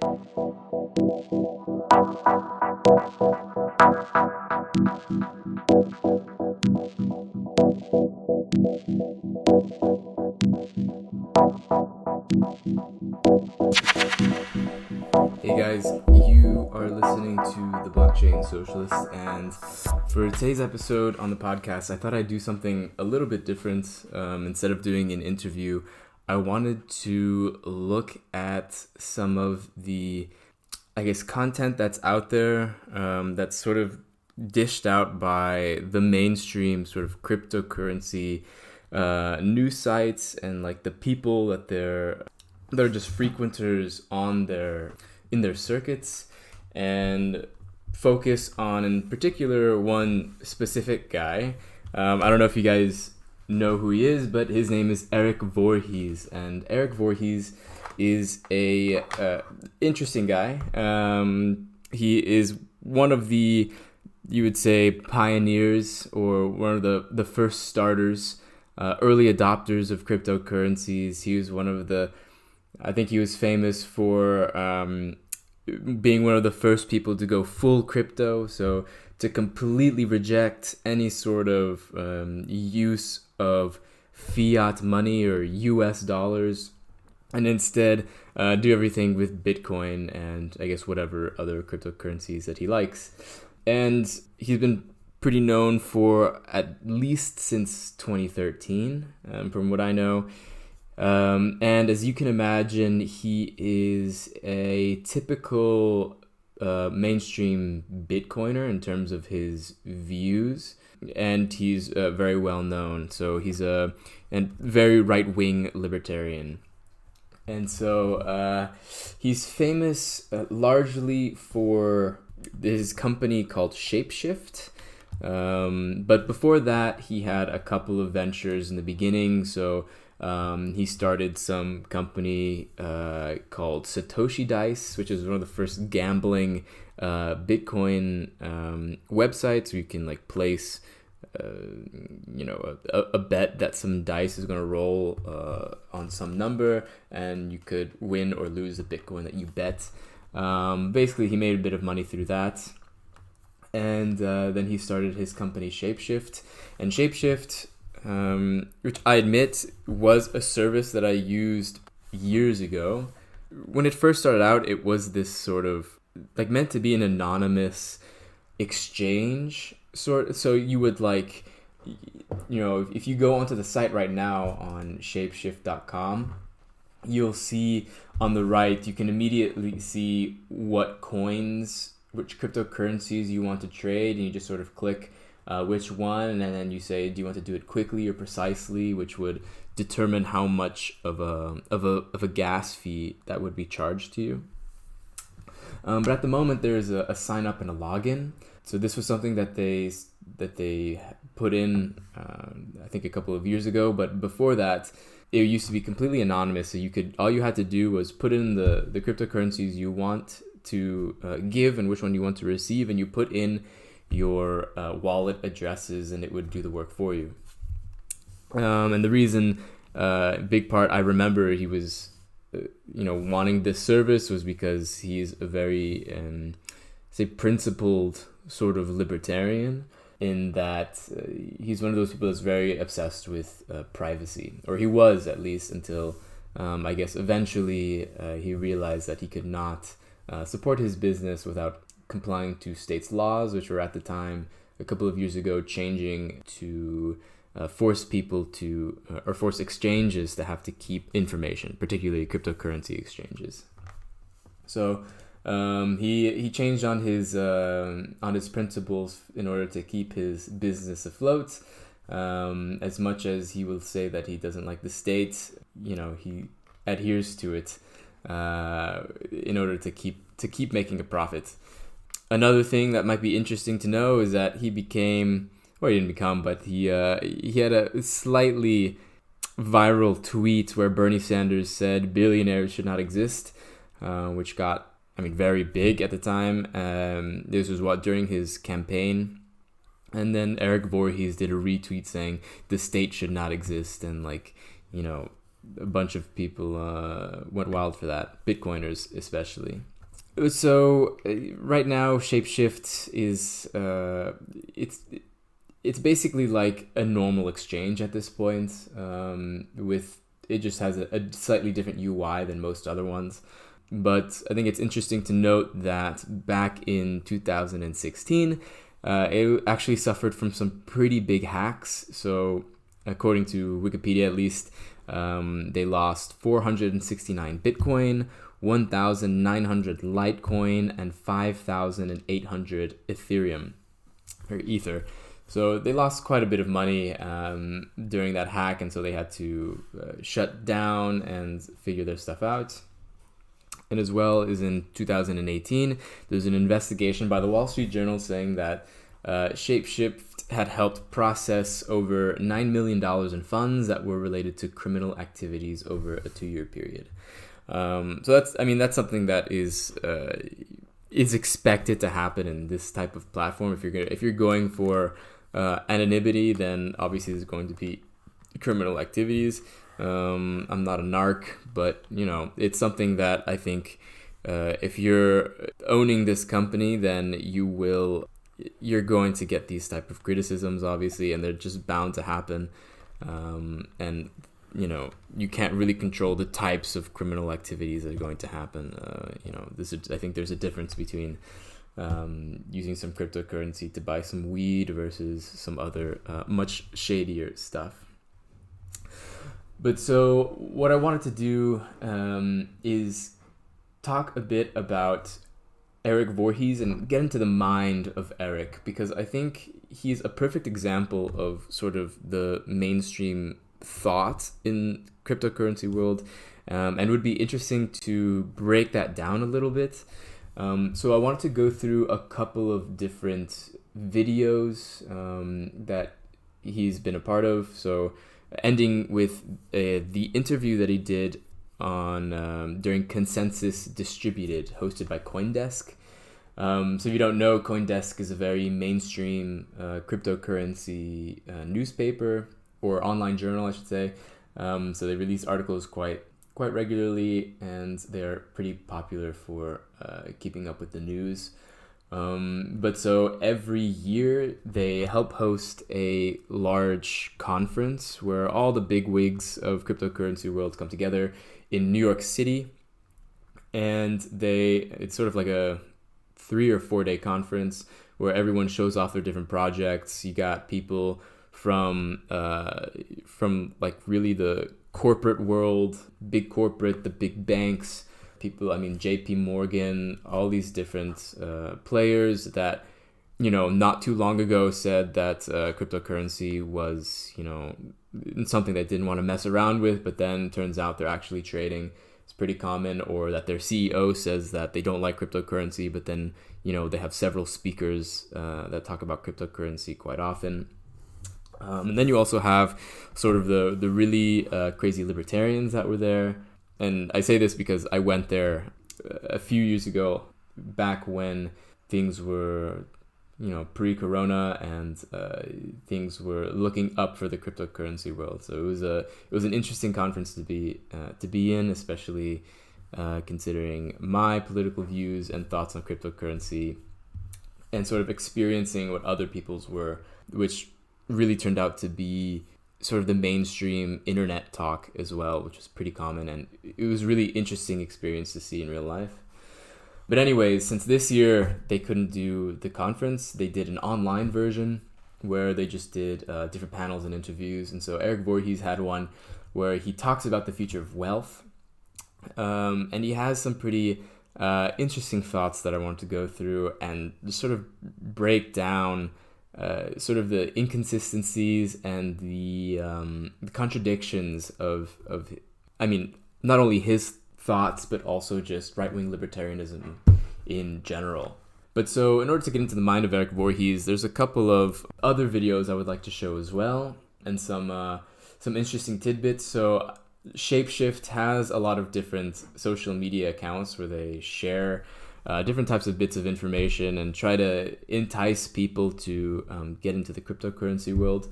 Hey guys, you are listening to The Blockchain Socialist, and for today's episode on the podcast, I thought I'd do something a little bit different. Instead of doing an interview, I wanted to look at some of the, content that's out there that's sort of dished out by the mainstream sort of cryptocurrency news sites and like the people that they're just frequenters in their circuits, and focus on in particular one specific guy. I don't know if you guys know who he is, but his name is Erik Voorhees, and Erik Voorhees is a interesting guy. He is one of the, you would say, pioneers, or one of the first starters, early adopters of cryptocurrencies. He was one of the, I think he was famous for being one of the first people to go full crypto, so to completely reject any sort of use of fiat money or US dollars, and instead do everything with Bitcoin and I guess whatever other cryptocurrencies that he likes. And he's been pretty known for at least since 2013, from what I know. And as you can imagine, he is a typical mainstream Bitcoiner in terms of his views, and he's very well known. So he's a very right-wing libertarian. And so he's famous largely for his company called ShapeShift. But before that, he had a couple of ventures in the beginning. So he started some company called Satoshi Dice, which is one of the first gambling Bitcoin websites where you can like place a bet that some dice is going to roll on some number, and you could win or lose the Bitcoin that you bet. Basically, he made a bit of money through that. And then he started his company ShapeShift. And ShapeShift, which I admit was a service that I used years ago. When it first started out, it was this sort of like meant to be an anonymous exchange sort. So you would like, if you go onto the site right now on shapeshift.com, you'll see on the right, you can immediately see what coins, which cryptocurrencies you want to trade, and you just sort of click which one, and then you say, do you want to do it quickly or precisely, which would determine how much of a gas fee that would be charged to you. But at the moment, there's a sign up and a login. So this was something that they put in, I think a couple of years ago. But before that, it used to be completely anonymous. So all you had to do was put in the cryptocurrencies you want to give and which one you want to receive, and you put in your wallet addresses, and it would do the work for you. And the reason, big part, I remember he was, wanting this service was because he's a very, principled sort of libertarian, in that he's one of those people that's very obsessed with privacy, or he was at least until, I guess, eventually he realized that he could not support his business without complying to states' laws, which were at the time, a couple of years ago, changing to force people to, or force exchanges to have to keep information, particularly cryptocurrency exchanges. So he changed on his principles in order to keep his business afloat. As much as he will say that he doesn't like the state, he adheres to it in order to keep making a profit. Another thing that might be interesting to know is that he became, or he didn't become, but he had a slightly viral tweet where Bernie Sanders said billionaires should not exist, which got, very big at the time. This was during his campaign. And then Erik Voorhees did a retweet saying the state should not exist, and a bunch of people went wild for that, Bitcoiners especially. So right now, ShapeShift is it's basically like a normal exchange at this point. With it just has a slightly different UI than most other ones. But I think it's interesting to note that back in 2016, it actually suffered from some pretty big hacks. So according to Wikipedia, at least, they lost 469 Bitcoin, 1,900 Litecoin, and 5,800 Ethereum, or Ether. So they lost quite a bit of money during that hack, and so they had to shut down and figure their stuff out. And as well as in 2018, there's an investigation by the Wall Street Journal saying that ShapeShift had helped process over $9 million in funds that were related to criminal activities over a 2-year period. So that's something that is expected to happen in this type of platform. If you're going for anonymity, then obviously there's going to be criminal activities. I'm not a narc, but it's something that I think if you're owning this company, then you're going to get these type of criticisms, obviously, and they're just bound to happen. And you can't really control the types of criminal activities that are going to happen. I think there's a difference between using some cryptocurrency to buy some weed versus some other much shadier stuff. But so what I wanted to do is talk a bit about Erik Voorhees and get into the mind of Erik, because I think he's a perfect example of sort of the mainstream thought in cryptocurrency world, and would be interesting to break that down a little bit. So I wanted to go through a couple of different videos that he's been a part of. So ending with the interview that he did on during Consensus Distributed, hosted by Coindesk. So if you don't know, Coindesk is a very mainstream cryptocurrency newspaper, or online journal, I should say. So they release articles quite regularly, and they're pretty popular for keeping up with the news. But so every year they help host a large conference where all the big wigs of cryptocurrency world come together in New York City, and it's sort of like a 3 or 4 day conference where everyone shows off their different projects. You got people from like really the corporate world, big corporate, the big banks, people, JP Morgan, all these different players that, not too long ago said that cryptocurrency was, something they didn't want to mess around with, but then turns out they're actually trading. It's pretty common. Or that their CEO says that they don't like cryptocurrency, but then, they have several speakers that talk about cryptocurrency quite often. And then you also have sort of the really crazy libertarians that were there. And I say this because I went there a few years ago, back when things were, pre-corona, and things were looking up for the cryptocurrency world. So it was an interesting conference to be in, especially considering my political views and thoughts on cryptocurrency, and sort of experiencing what other people's were, which really turned out to be sort of the mainstream internet talk as well, which was pretty common, and it was really interesting experience to see in real life. But anyways, since this year they couldn't do the conference, they did an online version where they just did different panels and interviews. And so Erik Voorhees had one where he talks about the future of wealth, and he has some pretty interesting thoughts that I want to go through and just sort of break down sort of the inconsistencies and the contradictions of not only his thoughts, but also just right-wing libertarianism in general. But so in order to get into the mind of Erik Voorhees, there's a couple of other videos I would like to show as well, and some interesting tidbits. So ShapeShift has a lot of different social media accounts where they share different types of bits of information and try to entice people to get into the cryptocurrency world.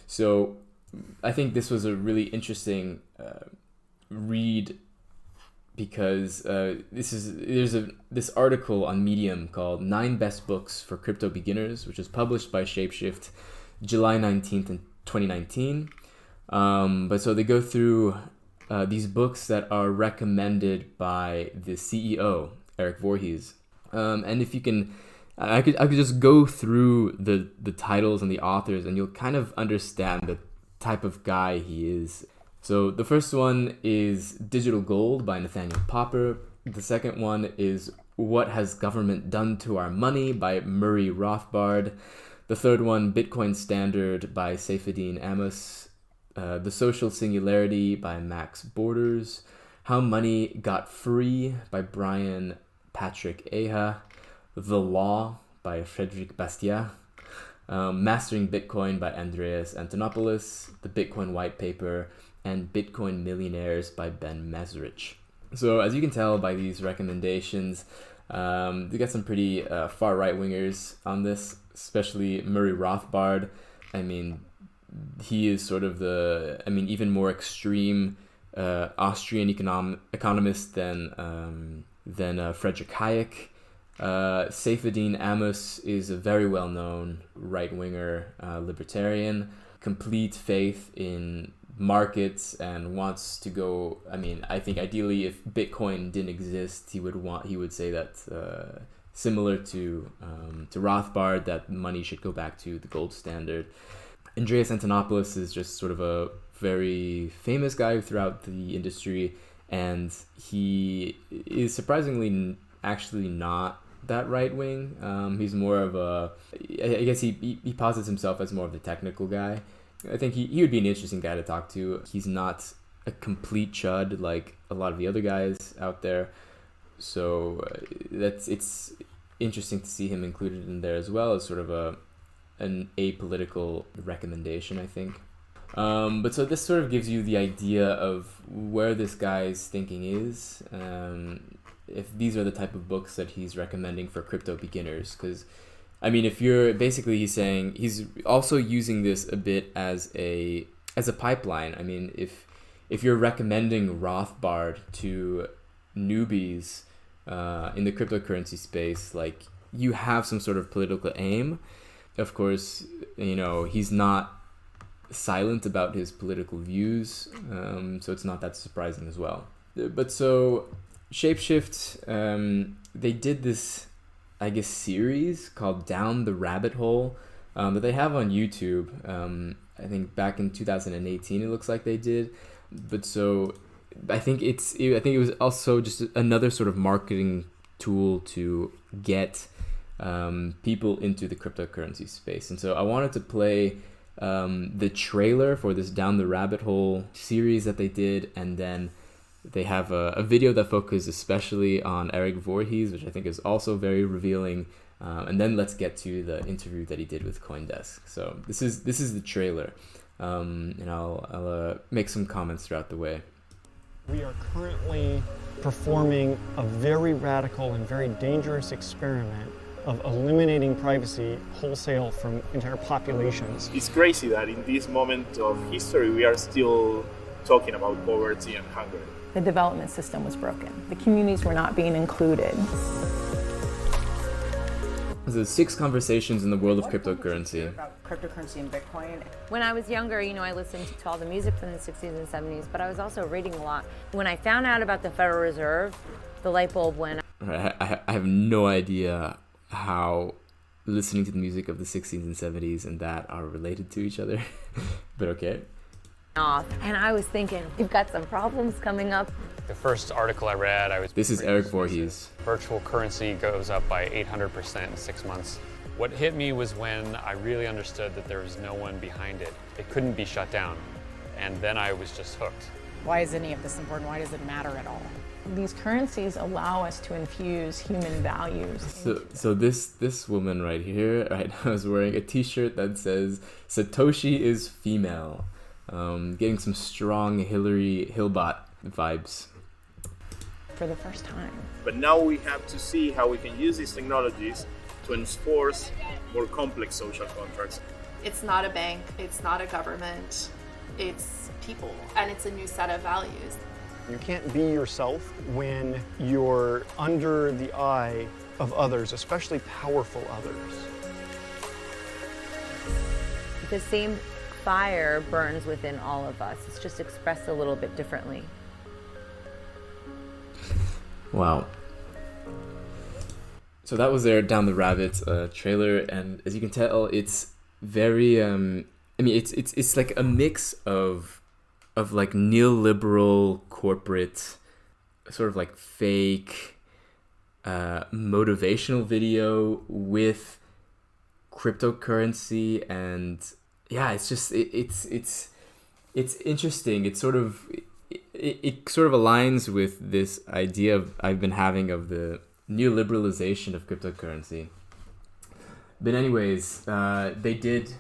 So I think this was a really interesting read because there's this article on Medium called 9 Best Books for Crypto Beginners, which was published by ShapeShift July 19th in 2019. But so they go through these books that are recommended by the CEO, Erik Voorhees. And if you can, I could just go through the titles and the authors, and you'll kind of understand the type of guy he is. So the first one is Digital Gold by Nathaniel Popper. The second one is What Has Government Done to Our Money by Murray Rothbard. The third one, Bitcoin Standard by Saifedean Ammous. The Social Singularity by Max Borders. How Money Got Free by Brian Patrick Aha. The Law by Frederic Bastiat. Mastering Bitcoin by Andreas Antonopoulos. The Bitcoin White Paper, and Bitcoin Millionaires by Ben Mesrich. So as you can tell by these recommendations, they got some pretty far right wingers on this, especially Murray Rothbard. I mean, he is sort of even more extreme Austrian economist than Friedrich Hayek. Saifedean Ammous is a very well-known right-winger libertarian, complete faith in markets and wants to go. I mean, I think ideally if Bitcoin didn't exist, he would say that similar to Rothbard, that money should go back to the gold standard. Andreas Antonopoulos is just sort of a very famous guy throughout the industry, and he is surprisingly actually not that right wing. He's more of I guess he posits himself as more of the technical guy. I think he would be an interesting guy to talk to. He's not a complete chud like a lot of the other guys out there. So it's interesting to see him included in there as well as sort of an apolitical recommendation, I think. But so this sort of gives you the idea of where this guy's thinking is. If these are the type of books that he's recommending for crypto beginners, because I mean, he's saying he's also using this a bit as a pipeline. I mean, if you're recommending Rothbard to newbies in the cryptocurrency space, like, you have some sort of political aim. Of course, he's not silent about his political views, so it's not that surprising as well. But so ShapeShift, they did this, I guess, series called Down the Rabbit Hole that they have on YouTube. I think back in 2018 it looks like they did. But so I think it was also just another sort of marketing tool to get people into the cryptocurrency space. And so I wanted to play the trailer for this Down the Rabbit Hole series that they did, and then they have a video that focuses especially on Erik Voorhees, which I think is also very revealing. And then let's get to the interview that he did with Coindesk. So this is the trailer, and I'll make some comments throughout the way. We are currently performing a very radical and very dangerous experiment of eliminating privacy wholesale from entire populations. It's crazy that in this moment of history we are still talking about poverty and hunger. The development system was broken. The communities were not being included. There's 6 conversations in the world of cryptocurrency. About cryptocurrency and Bitcoin. When I was younger, I listened to all the music from the 60s and 70s, but I was also reading a lot. When I found out about the Federal Reserve, the light bulb went. I have no idea how listening to the music of the 60s and 70s and that are related to each other, but okay. Off, and I was thinking, we've got some problems coming up. The first article I read, This is Erik Voorhees. Virtual currency goes up by 800% in 6 months. What hit me was when I really understood that there was no one behind it. It couldn't be shut down. And then I was just hooked. Why is any of this important? Why does it matter at all? These currencies allow us to infuse human values. So this woman right here, right now, is wearing a t-shirt that says Satoshi is female. Getting some strong Hillary Hillbot vibes. For the first time. But now we have to see how we can use these technologies to enforce more complex social contracts. It's not a bank, it's not a government, it's people, and it's a new set of values. You can't be yourself when you're under the eye of others, especially powerful others. The same fire burns within all of us. It's just expressed a little bit differently. Wow. So that was their Down the Rabbit trailer, and as you can tell, it's very it's like a mix of like neoliberal corporate sort of like fake motivational video with cryptocurrency, and yeah, it's just it's interesting. It sort of aligns with this idea I've been having of the neoliberalization of cryptocurrency. But anyways, they did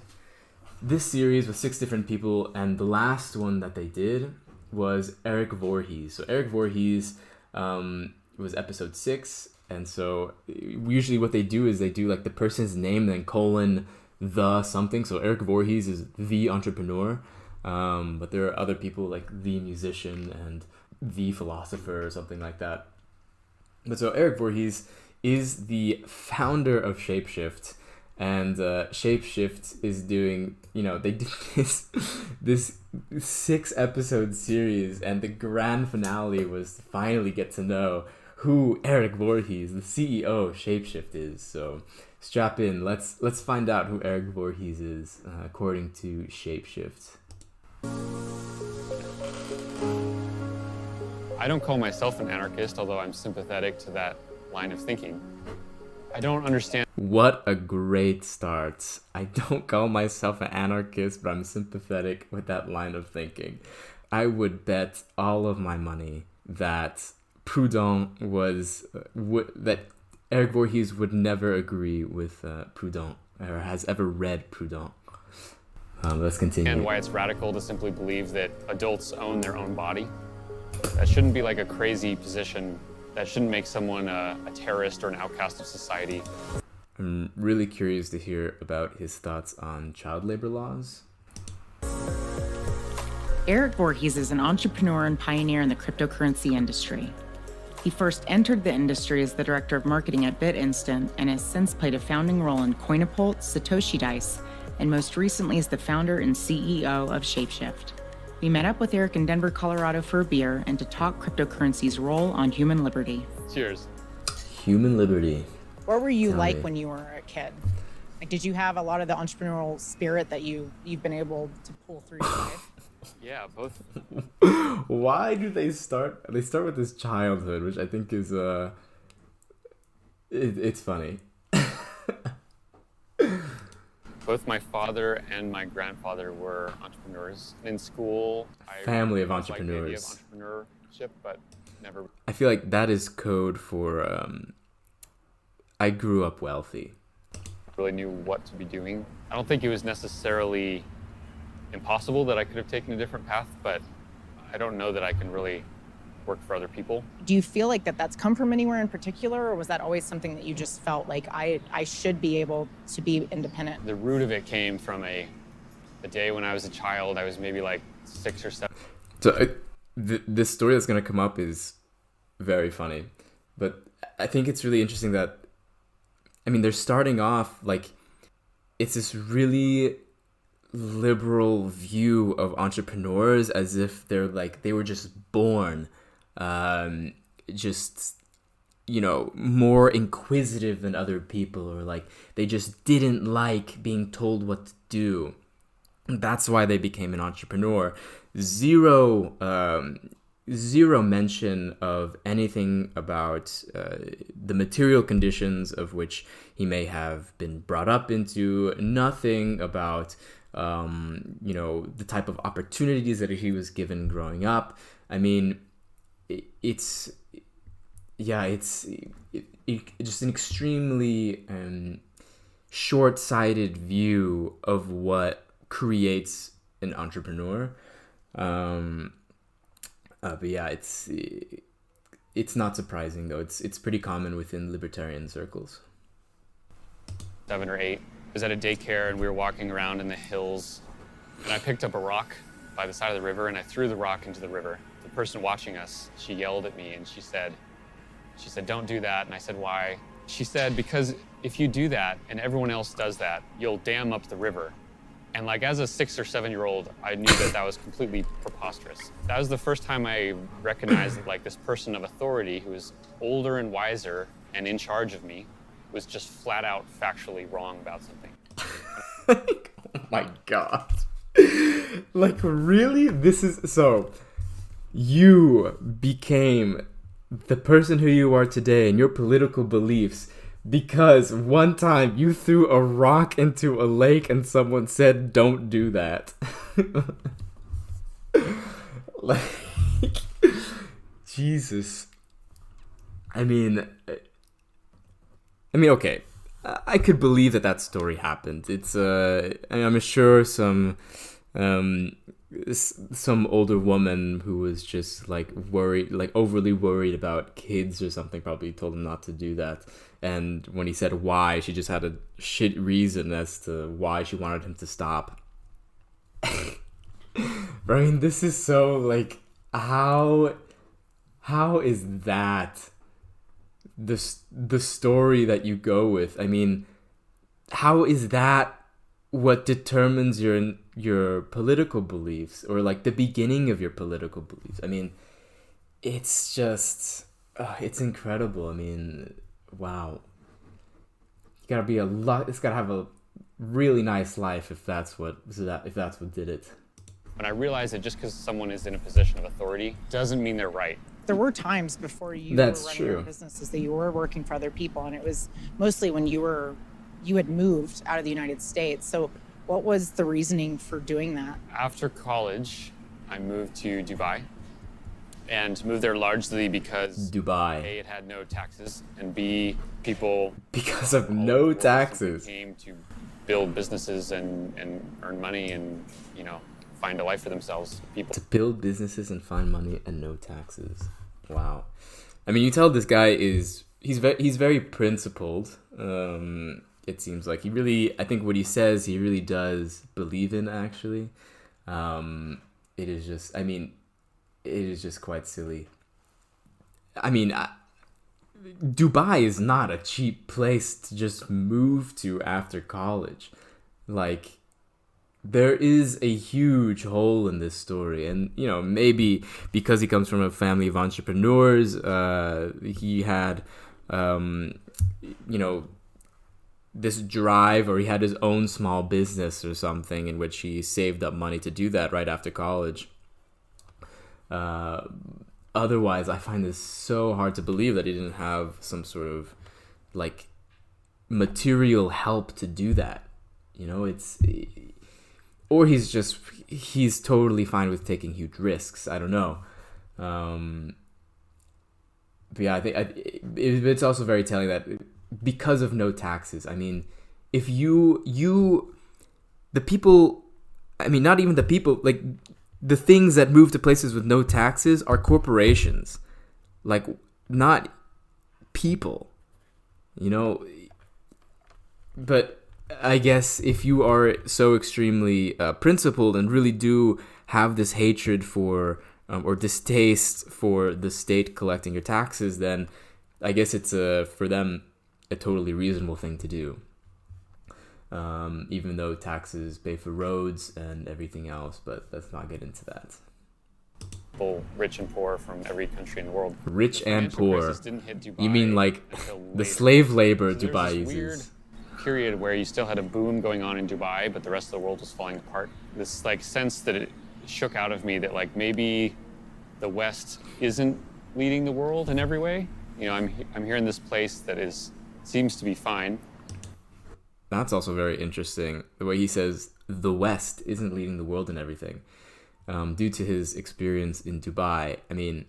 this series with 6 different people, and the last one that they did was Erik Voorhees. So Erik Voorhees was episode 6, and so usually what they do is they do like the person's name then colon the something. So Erik Voorhees is the entrepreneur, but there are other people like the musician and the philosopher or something like that. But so Erik Voorhees is the founder of ShapeShift, and ShapeShift is doing, they did this 6-episode series, and the grand finale was to finally get to know who Erik Voorhees, the CEO of ShapeShift, is. So strap in, let's find out who Erik Voorhees is according to ShapeShift. I don't call myself an anarchist, although I'm sympathetic to that line of thinking. I don't understand. What a great start. I don't call myself an anarchist, but I'm sympathetic with that line of thinking. I would bet all of my money that Proudhon that Erik Voorhees would never agree with Proudhon, or has ever read Proudhon. Let's continue. And why it's radical to simply believe that adults own their own body. That shouldn't be like a crazy position. That shouldn't make someone a terrorist or an outcast of society. I'm really curious to hear about his thoughts on child labor laws. Erik Voorhees is an entrepreneur and pioneer in the cryptocurrency industry. He first entered the industry as the director of marketing at BitInstant and has since played a founding role in Coindesk, Satoshi Dice, and most recently is the founder and CEO of ShapeShift. We met up with Erik in Denver, Colorado for a beer and to talk cryptocurrency's role on human liberty. Cheers. Human liberty. What were you Tell like me. when you were a kid? Like, did you have a lot of the entrepreneurial spirit that you've been able to pull through your life? Yeah, both. Why do they start? They start with this childhood, which I think is it's funny. Both my father and my grandfather were entrepreneurs. In school, I Family of liked the idea of entrepreneurs. entrepreneurship, but never. I feel like that is code for I grew up wealthy. Really knew what to be doing. I don't think it was necessarily impossible that I could have taken a different path, but I don't know that I can really work for other people. Do you feel like that's come from anywhere in particular, or was that always something that you just felt like I should be able to be independent? The root of it came from a day when I was a child. I was maybe like 6 or 7. So this story that's going to come up is very funny, but I think it's really interesting that, they're starting off like it's this really liberal view of entrepreneurs as if they were just born more inquisitive than other people, or like they just didn't like being told what to do. That's why they became an entrepreneur. Zero mention of anything about the material conditions of which he may have been brought up into. Nothing about the type of opportunities that he was given growing up. It's just an extremely short-sighted view of what creates an entrepreneur. But yeah, it's not surprising though. It's pretty common within libertarian circles. 7 or 8. I was at a daycare and we were walking around in the hills, and I picked up a rock by the side of the river and I threw the rock into the river. the person watching us, she yelled at me and she said, "Don't do that." And I said, "Why?" She said, "Because if you do that and everyone else does that, you'll dam up the river." And like as a 6 or 7-year-old, I knew that was completely preposterous. That was the first time I recognized that like this person of authority who was older and wiser and in charge of me was just flat out factually wrong about something. Oh my God. Like, really? This is so. You became the person who you are today and your political beliefs because one time you threw a rock into a lake and someone said, "Don't do that." Like, Jesus. I mean, okay. I could believe that story happened. It's I'm sure some older woman who was just like worried, like overly worried about kids or something, probably told him not to do that. And when he said why, she just had a shit reason as to why she wanted him to stop. But I mean, this is so like, how is that the story that you go with? I mean, how is that what determines your political beliefs, or like the beginning of your political beliefs? I mean, it's just it's incredible. I mean, wow. It's gotta have a really nice life if that's what did it. When I realized that just because someone is in a position of authority doesn't mean they're right. There were times before you That's were running true. your businesses that you were working for other people, and it was mostly when you had moved out of the United States. So what was the reasoning for doing that? After college, I moved to Dubai, and moved there largely because Dubai. A, it had no taxes, and B, people Because of no taxes. came to build businesses and earn money and, you know, find a life for themselves. People To build businesses and find money and no taxes. Wow. I mean, you tell this guy he's very principled. It seems like I think what he says, he really does believe in, actually. It is just quite silly. I mean, Dubai is not a cheap place to just move to after college. Like, there is a huge hole in this story, and you know, maybe because he comes from a family of entrepreneurs, he had you know, this drive, or he had his own small business or something in which he saved up money to do that right after college. Otherwise, I find this so hard to believe that he didn't have some sort of like material help to do that. You know, or he's totally fine with taking huge risks. I don't know. But yeah, I think it's also very telling that because of no taxes, I mean, if the people, I mean, not even the people, like the things that move to places with no taxes are corporations, like not people, you know. But I guess if you are so extremely principled and really do have this hatred for or distaste for the state collecting your taxes, then I guess it's for them a totally reasonable thing to do. Even though taxes pay for roads and everything else, but let's not get into that. People, rich and poor from every country in the world. Rich and poor. Didn't hit Dubai. You mean like the later. slave labor So Dubai there's this uses? weird period where you still had a boom going on in Dubai, but the rest of the world was falling apart. This like sense that it shook out of me that like maybe the West isn't leading the world in every way. You know, I'm here in this place that seems to be fine. That's also very interesting, the way he says the West isn't leading the world in everything. Due to his experience in Dubai, I mean,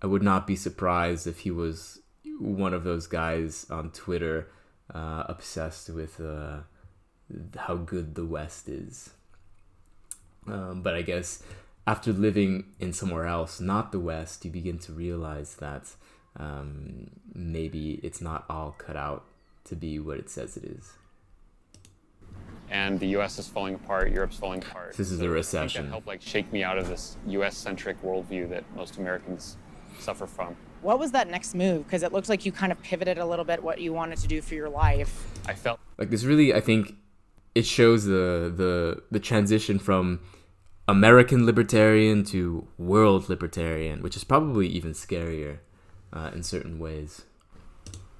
I would not be surprised if he was one of those guys on Twitter obsessed with how good the West is. But I guess after living in somewhere else, not the West, you begin to realize that maybe it's not all cut out to be what it says it is. and the U.S. is falling apart, Europe's falling apart. This is a I think recession. that helped shake me out of this U.S.-centric worldview that most Americans suffer from. What was that next move? Because it looks like you kind of pivoted a little bit what you wanted to do for your life. I felt this really, I think, it shows the transition from American libertarian to world libertarian, which is probably even scarier in certain ways.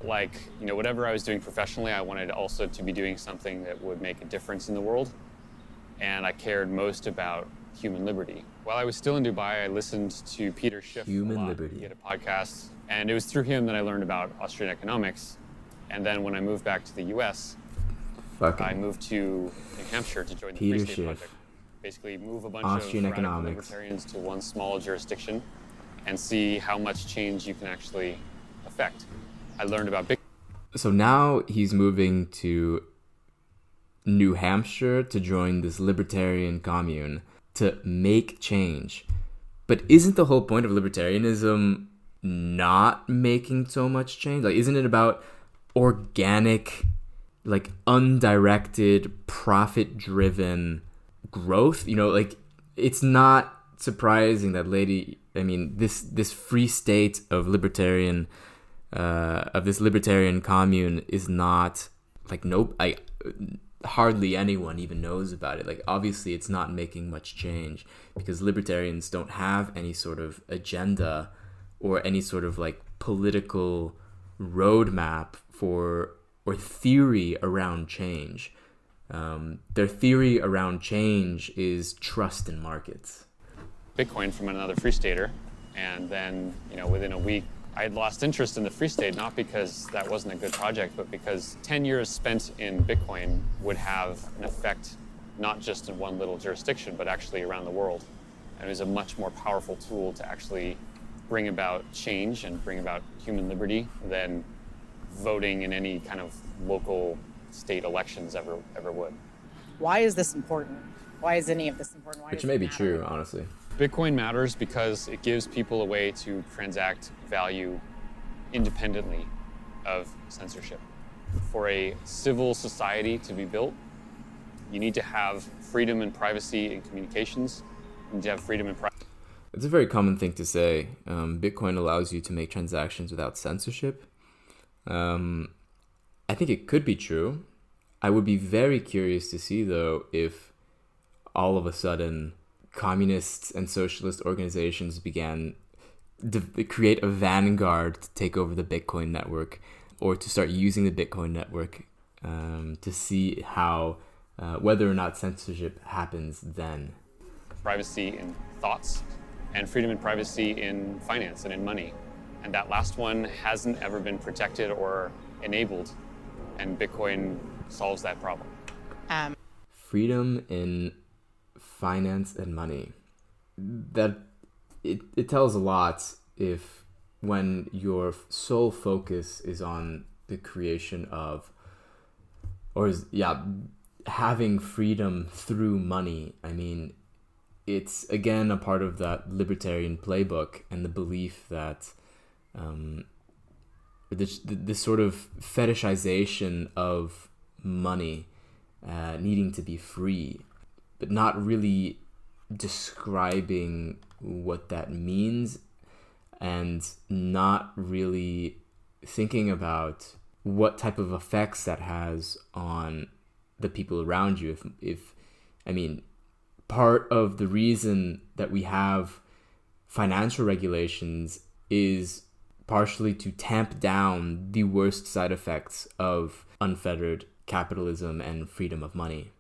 Whatever I was doing professionally, I wanted also to be doing something that would make a difference in the world. And I cared most about human liberty. While I was still in Dubai, I listened to Peter Schiff Human a lot. liberty. He had a podcast, and it was through him that I learned about Austrian economics. And then when I moved back to the U.S., I moved to New Hampshire to join the Peter Free State Schiff. Project. Basically move a bunch Austrian of radical economics. libertarians to one small jurisdiction and see how much change you can actually affect. I learned about Bitcoin. So now he's moving to New Hampshire to join this libertarian commune to make change. But isn't the whole point of libertarianism not making so much change? Isn't it about organic, undirected, profit-driven growth? It's not surprising that this free state of libertarian this libertarian commune is not hardly anyone even knows about it. Obviously it's not making much change because libertarians don't have any sort of agenda or any sort of political roadmap or theory around change. Their theory around change is trust in markets. Bitcoin from another free stater, and then within a week I had lost interest in the Free State, not because that wasn't a good project, but because 10 years spent in Bitcoin would have an effect not just in one little jurisdiction, but actually around the world. And it was a much more powerful tool to actually bring about change and bring about human liberty than voting in any kind of local state elections ever would. Why is this important? Why is any of this important? Why Which does may it be matter? true, honestly. Bitcoin matters because it gives people a way to transact value independently of censorship. For a civil society to be built, you need to have freedom and privacy in communications. You need to have freedom and privacy. It's a very common thing to say. Bitcoin allows you to make transactions without censorship. I think it could be true. I would be very curious to see, though, if all of a sudden communists and socialist organizations began to create a vanguard to take over the Bitcoin network or to start using the Bitcoin network to see how whether or not censorship happens then. Privacy in thoughts and freedom and privacy in finance and in money. And that last one hasn't ever been protected or enabled, and Bitcoin solves that problem. Freedom in finance and money. That it tells a lot if when your sole focus is on the creation of having freedom through money. I mean, it's again a part of that libertarian playbook and the belief that this sort of fetishization of money needing to be free, but not really describing what that means and not really thinking about what type of effects that has on the people around you. If part of the reason that we have financial regulations is partially to tamp down the worst side effects of unfettered capitalism and freedom of money.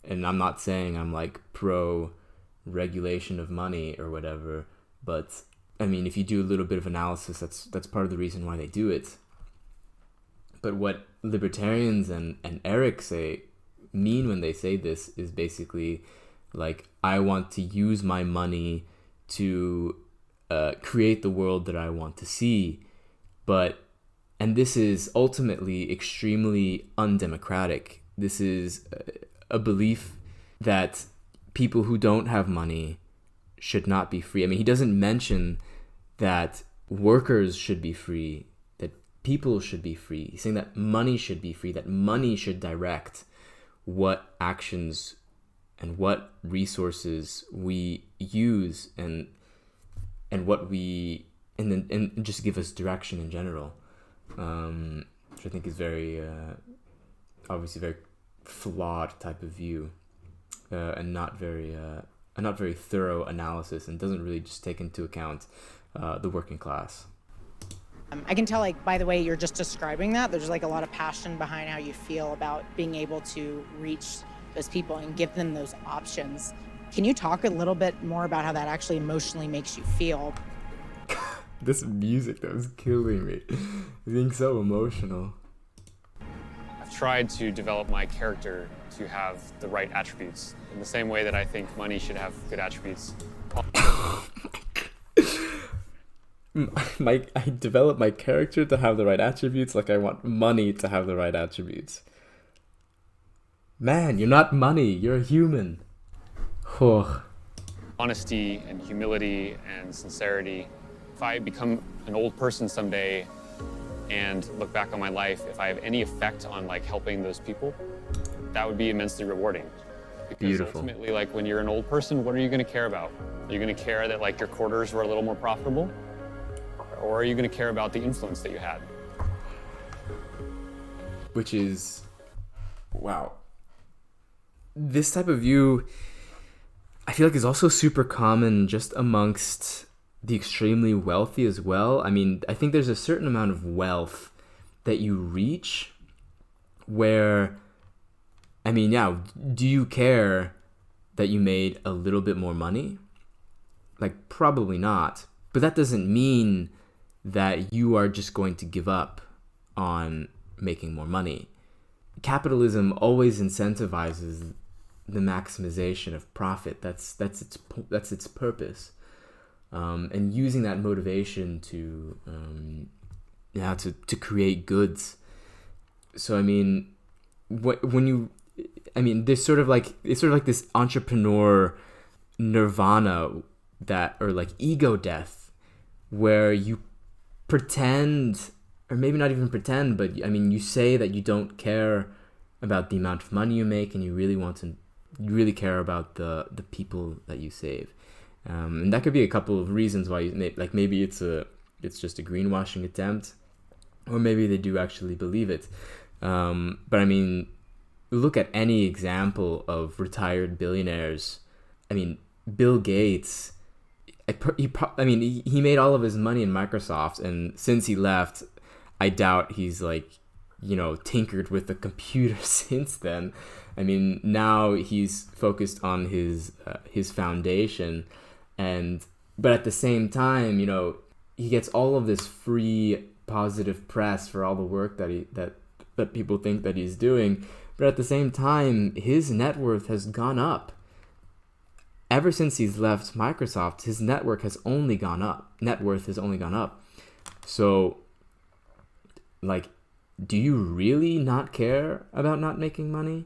And I'm not saying I'm pro regulation of money or whatever, but if you do a little bit of analysis, that's part of the reason why they do it. But what libertarians and Erik mean when they say this is basically I want to use my money to create the world that I want to see, and this is ultimately extremely undemocratic. This is a belief that people who don't have money should not be free. He doesn't mention that workers should be free, that people should be free. He's saying that money should be free, that money should direct what actions and what resources we use and just give us direction in general, which I think is very obviously very flawed type of view, and not very thorough analysis, and doesn't really just take into account the working class. I can tell, like, by the way you're just describing that, there's like a lot of passion behind how you feel about being able to reach those people and give them those options. Can you talk a little bit more about how that actually emotionally makes you feel? This music that was killing me. Being so emotional. I've tried to develop my character to have the right attributes in the same way that I think money should have good attributes. I develop my character to have the right attributes, like I want money to have the right attributes. Man, you're not money, you're a human. Oh. Honesty and humility and sincerity. If I become an old person someday and look back on my life, if I have any effect on like helping those people, that would be immensely rewarding. Because Beautiful. Ultimately, like when you're an old person, what are you going to care about? Are you going to care that like your quarters were a little more profitable? Or are you going to care about the influence that you had? Which is, wow. This type of view, I feel like, is also super common just amongst the extremely wealthy as well. I mean, I think there's a certain amount of wealth that you reach where, I mean, yeah, do you care that you made a little bit more money? Like, probably not. But that doesn't mean that you are just going to give up on making more money. Capitalism always incentivizes the maximization of profit. That's its purpose, and using that motivation to create goods. So I mean, there's sort of like this entrepreneur nirvana or like ego death, where you pretend, or maybe not even pretend, but I mean, you say that you don't care about the amount of money you make, and you really care about the people that you save, and that could be a couple of reasons why maybe it's just a greenwashing attempt, or maybe they do actually believe it. But I mean, look at any example of retired billionaires. I mean, Bill Gates. He made all of his money in Microsoft, and since he left, I doubt he's tinkered with the computer since then. I mean, now he's focused on his foundation, but at the same time, he gets all of this free positive press for all the work that people think that he's doing. But at the same time, his net worth has gone up. Ever since he's left Microsoft, his net worth has only gone up. So, like, do you really not care about not making money?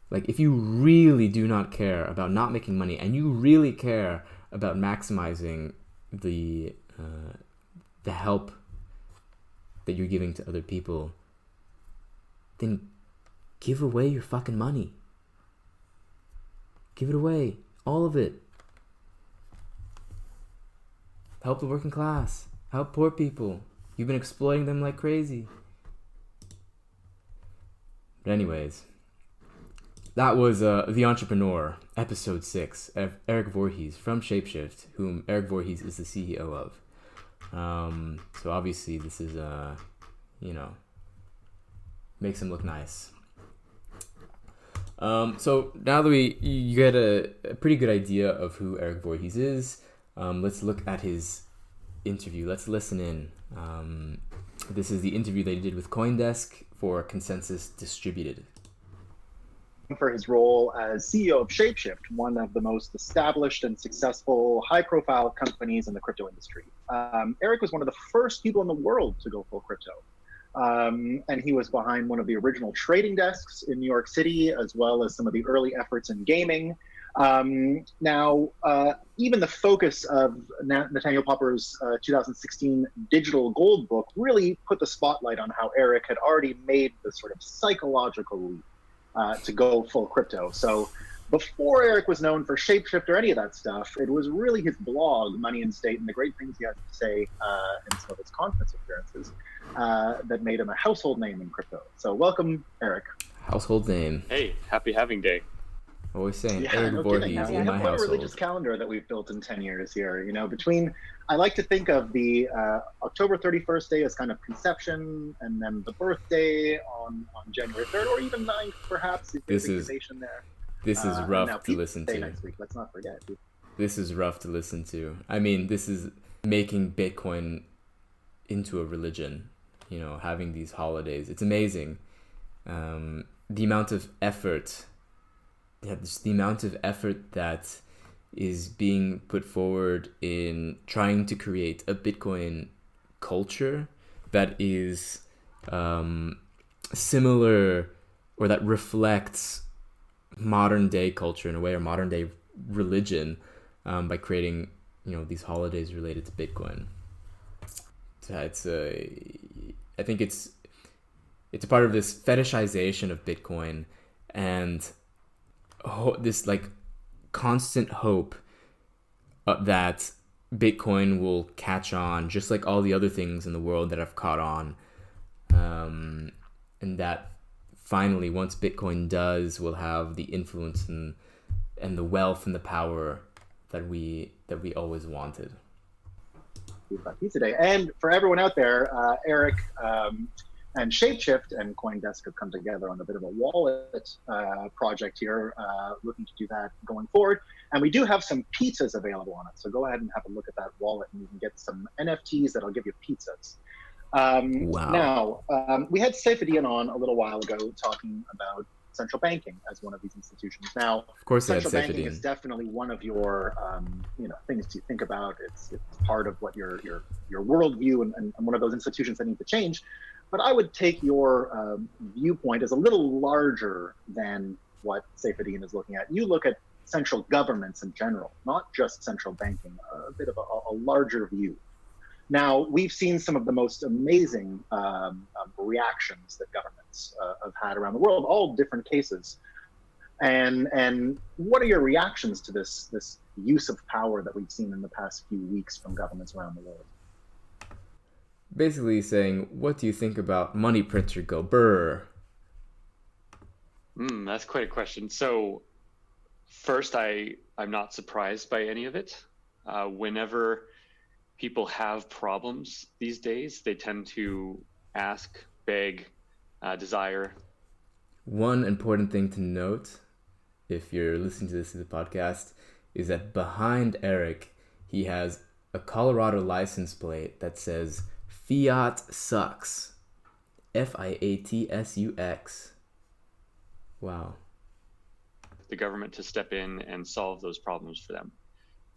Like, if you really do not care about not making money, and you really care about maximizing the help that you're giving to other people, then give away your fucking money. Give it away. All of it. Help the working class. Help poor people. You've been exploiting them like crazy. But anyways, that was The Entrepreneur, episode 6, of Erik Voorhees from ShapeShift, whom Erik Voorhees is the CEO of. So obviously this is, makes him look nice. So now that you get a pretty good idea of who Erik Voorhees is, let's look at his interview. Let's listen in. This is the interview that he did with Coindesk for Consensus Distributed. For his role as CEO of ShapeShift, one of the most established and successful high-profile companies in the crypto industry. Erik was one of the first people in the world to go full crypto. And he was behind one of the original trading desks in New York City, as well as some of the early efforts in gaming. Now, even the focus of Nathaniel Popper's 2016 Digital Gold book really put the spotlight on how Erik had already made this sort of psychological leap to go full crypto. So before Erik was known for ShapeShift or any of that stuff, it was really his blog, Money and State, and the great things he has to say in some of his conference appearances that made him a household name in crypto. So welcome, Erik. Household name. Hey, happy having day. Always saying, Yeah, Erik no Voorhees kidding. in We my have quite a household. religious calendar that we've built in 10 years here. You know, I like to think of the October 31st day as kind of conception, and then the birthday on January 3rd, or even 9th, perhaps. If there's incubation there. This is rough to listen to. Next week. Let's not forget. This is rough to listen to. I mean, this is making Bitcoin into a religion, you know, having these holidays. It's amazing. The amount of effort, the amount of effort that is being put forward in trying to create a Bitcoin culture that is similar, or that reflects modern day culture in a way, or modern day religion, by creating, you know, these holidays related to Bitcoin. So I think it's a part of this fetishization of Bitcoin, and this like constant hope that Bitcoin will catch on, just like all the other things in the world that have caught on, and that finally, once Bitcoin does, we'll have the influence and the wealth and the power that we always wanted. Today. And for everyone out there, Erik and ShapeShift and Coindesk have come together on a bit of a wallet project here, looking to do that going forward. And we do have some pizzas available on it. So go ahead and have a look at that wallet, and you can get some NFTs that'll give you pizzas. Wow. Now, we had Saifedean on a little while ago talking about central banking as one of these institutions. Now, of course, central banking is definitely one of your things to think about. It's part of what your worldview and one of those institutions that need to change. But I would take your viewpoint as a little larger than what Saifedean is looking at. You look at central governments in general, not just central banking, a bit of a larger view. Now, we've seen some of the most amazing reactions that governments have had around the world, all different cases. And what are your reactions to this use of power that we've seen in the past few weeks from governments around the world? Basically saying, what do you think about money printer go brr? That's quite a question. So first, I'm not surprised by any of it. Whenever people have problems these days, they tend to ask, beg, desire. One important thing to note, if you're listening to this as a podcast, is that behind Erik, he has a Colorado license plate that says Fiat Sucks. FIATSUX. Wow. The government to step in and solve those problems for them.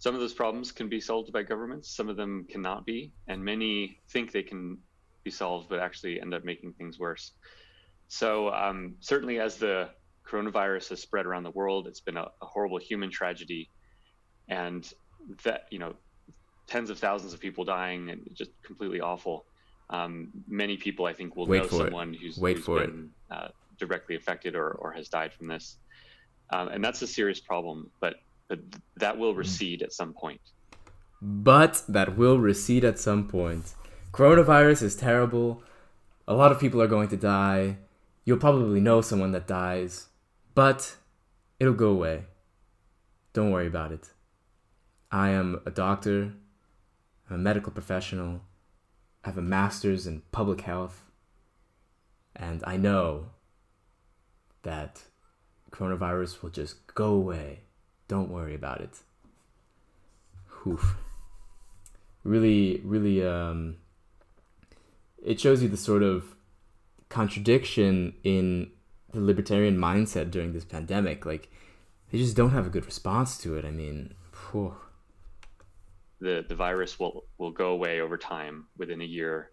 Some of those problems can be solved by governments, some of them cannot be, and many think they can be solved, but actually end up making things worse. So certainly as the coronavirus has spread around the world, it's been a horrible human tragedy, and that, you know, tens of thousands of people dying, and just completely awful. Many people, I think, will know someone who's been directly affected or has died from this. And that's a serious problem, but that will recede at some point. But that will recede at some point. Coronavirus is terrible. A lot of people are going to die. You'll probably know someone that dies. But it'll go away. Don't worry about it. I am a doctor. I'm a medical professional. I have a master's in public health. And I know that coronavirus will just go away. Don't worry about it. Oof. Really, it shows you the sort of contradiction in the libertarian mindset during this pandemic. Like, they just don't have a good response to it. I mean, whew. The virus will go away over time, within a year.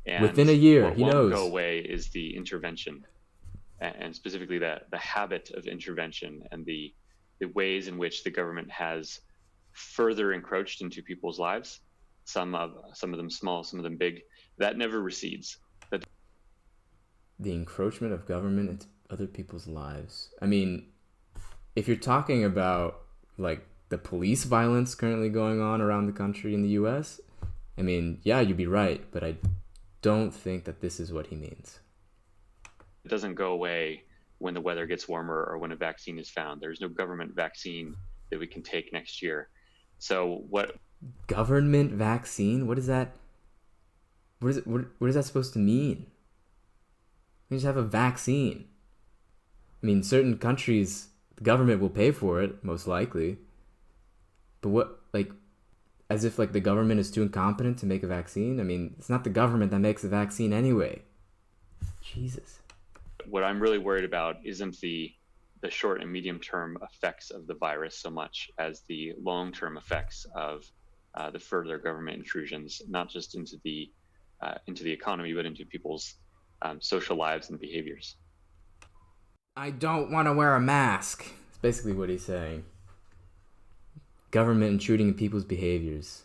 And within a year, what he won't knows. go away is the intervention, and specifically the habit of intervention and the ways in which the government has further encroached into people's lives. Some of them small, some of them big. That never recedes. The encroachment of government into other people's lives. I mean, if you're talking about like the police violence currently going on around the country in the US, I mean, yeah, you'd be right, but I don't think that this is what he means. It doesn't go away when the weather gets warmer or when a vaccine is found. There's no government vaccine that we can take next year. So what? Government vaccine? What is that? What is that supposed to mean? We just have a vaccine. I mean, certain countries, the government will pay for it, most likely. But what, like, as if like the government is too incompetent to make a vaccine? I mean, it's not the government that makes the vaccine anyway. Jesus. What I'm really worried about isn't the short and medium term effects of the virus so much as the long term effects of the further government intrusions, not just into the economy, but into people's social lives and behaviors. I don't want to wear a mask. That's basically what he's saying. Government intruding in people's behaviors.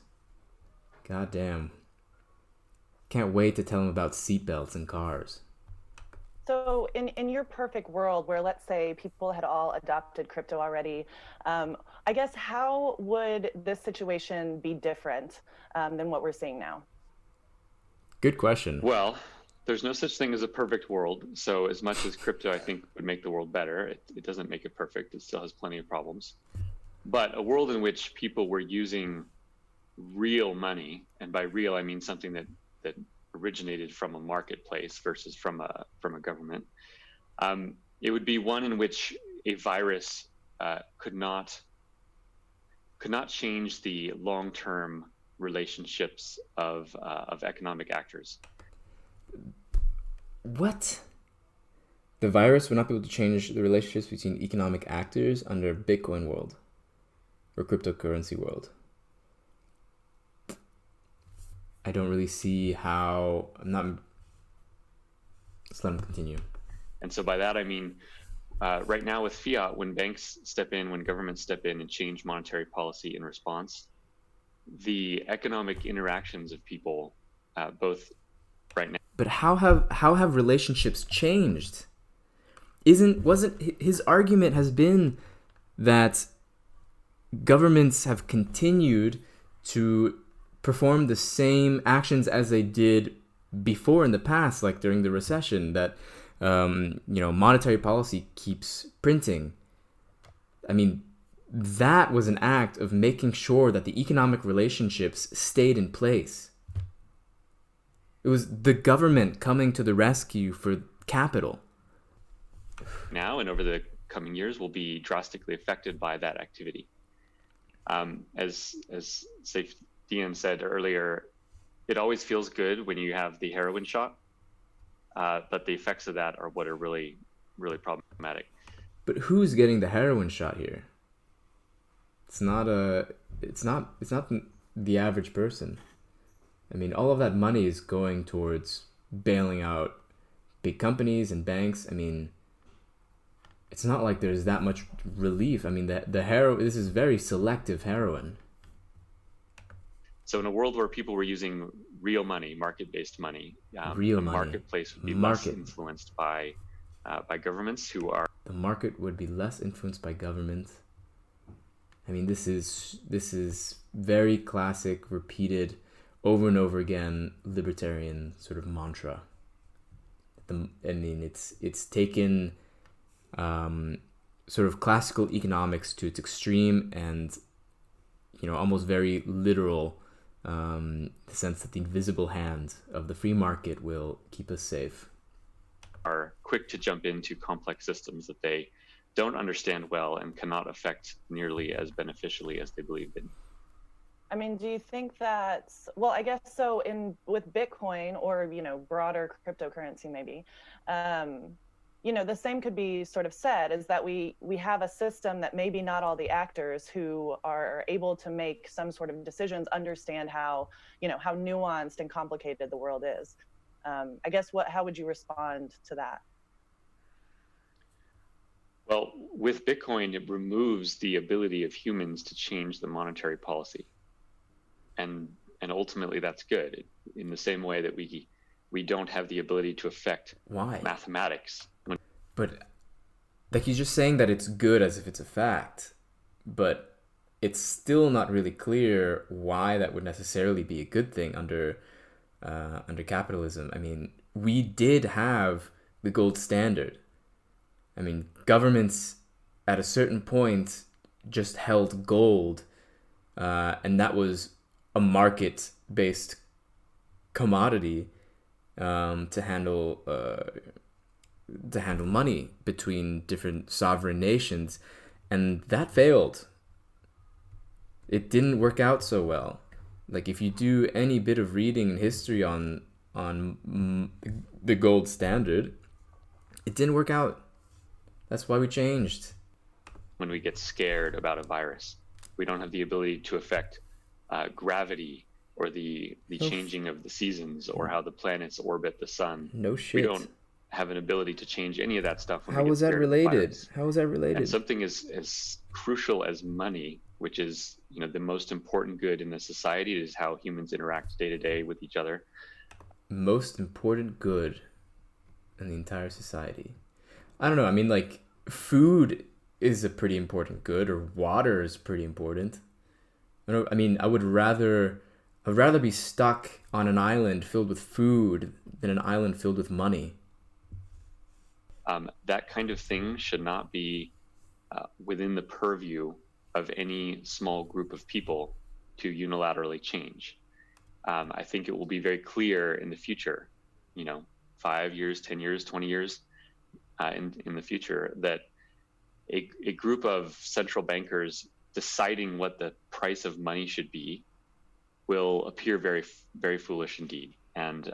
God damn. Can't wait to tell him about seatbelts in cars. So in your perfect world where, let's say, people had all adopted crypto already, I guess how would this situation be different than what we're seeing now? Good question. Well, there's no such thing as a perfect world. So as much as crypto, I think, would make the world better, it doesn't make it perfect. It still has plenty of problems. But a world in which people were using real money, and by real, I mean something that originated from a marketplace versus from a government, it would be one in which a virus could not change the long-term relationships of economic actors. What? The virus would not be able to change the relationships between economic actors under Bitcoin world or cryptocurrency world. I don't really see how. Let's let him continue. And so by that I mean, right now with fiat, when banks step in, when governments step in and change monetary policy in response, the economic interactions of people, both right now. But how have relationships changed? Wasn't his argument has been that governments have continued to perform the same actions as they did before in the past, like during the recession, that monetary policy keeps printing. I mean, that was an act of making sure that the economic relationships stayed in place. It was the government coming to the rescue for capital. Now and over the coming years will be drastically affected by that activity. As Dian said earlier, it always feels good when you have the heroin shot, but the effects of that are what are really, really problematic. But who's getting the heroin shot here? It's not the average person. I mean, all of that money is going towards bailing out big companies and banks. I mean, it's not like there's that much relief. I mean, this is very selective heroin. So in a world where people were using real money, market-based money, marketplace would be less influenced by governments who are. The market would be less influenced by government. I mean, this is very classic, repeated over and over again libertarian sort of mantra. It's taken sort of classical economics to its extreme and almost very literal, the sense that the invisible hand of the free market will keep us safe. Are quick to jump into complex systems that they don't understand well and cannot affect nearly as beneficially as they believed in. I mean, do you think that, well, I guess so with Bitcoin or, broader cryptocurrency maybe, the same could be sort of said, is that we have a system that maybe not all the actors who are able to make some sort of decisions understand how nuanced and complicated the world is. I guess how would you respond to that? Well, with Bitcoin, it removes the ability of humans to change the monetary policy. And ultimately that's good, in the same way that we don't have the ability to affect mathematics. But like he's just saying that it's good as if it's a fact, but it's still not really clear why that would necessarily be a good thing under capitalism. I mean, we did have the gold standard. I mean, governments at a certain point just held gold, and that was a market-based commodity to handle money between different sovereign nations, and that failed. It didn't work out so well. Like, if you do any bit of reading in history on the gold standard, it didn't work out. That's why we changed. When we get scared about a virus, we don't have the ability to affect gravity or the changing of the seasons or how the planets orbit the sun. No shit. We don't have an ability to change any of that stuff. When How we is get that scared of related? virus. How is that related? And something as crucial as money, which is the most important good in the society, is how humans interact day to day with each other. Most important good in the entire society. I don't know. I mean, like, food is a pretty important good, or water is pretty important. I mean, I'd rather be stuck on an island filled with food than an island filled with money. That kind of thing should not be within the purview of any small group of people to unilaterally change. I think it will be very clear in the future, 5 years, 10 years, 20 years in the future, that a group of central bankers deciding what the price of money should be will appear very, very foolish indeed. And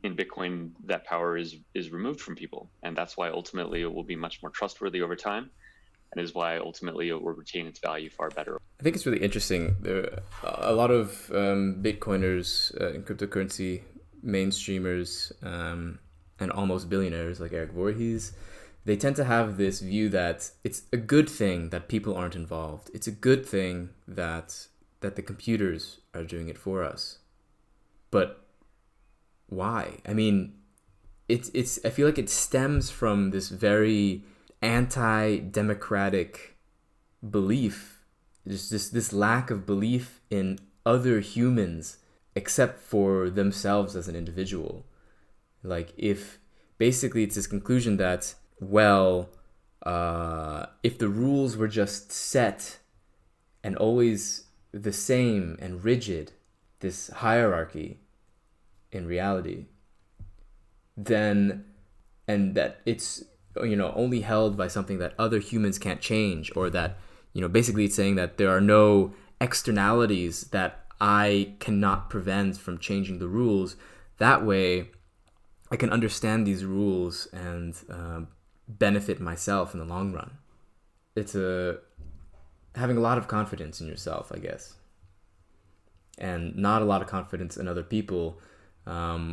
in Bitcoin, that power is removed from people. And that's why ultimately it will be much more trustworthy over time, and is why ultimately it will retain its value far better. I think it's really interesting. There are a lot of Bitcoiners and cryptocurrency mainstreamers and almost billionaires like Erik Voorhees. They tend to have this view that it's a good thing that people aren't involved. It's a good thing that the computers are doing it for us. But why? I mean, it's. I feel like it stems from this very anti-democratic belief, just this lack of belief in other humans except for themselves as an individual. Like, if basically it's this conclusion that, well, if the rules were just set and always the same and rigid, this hierarchy in reality, then, and that it's only held by something that other humans can't change, or that basically it's saying that there are no externalities that I cannot prevent from changing the rules. That way I can understand these rules and benefit myself in the long run. It's having a lot of confidence in yourself, I guess, and not a lot of confidence in other people,